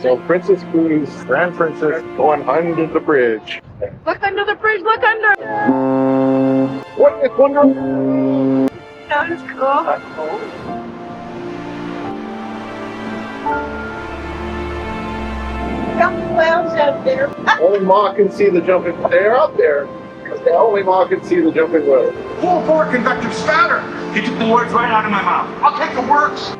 So Princess Cruise, Grand Princess, going under the bridge. Look under the bridge, look under! What is wonderful? That is cool. That's cool. Got clouds out there. Only Ma can see the jumping. They're out there. Because only Ma can see the jumping whale. Full bore convective spatter. He took the words right out of my mouth. I'll take the words.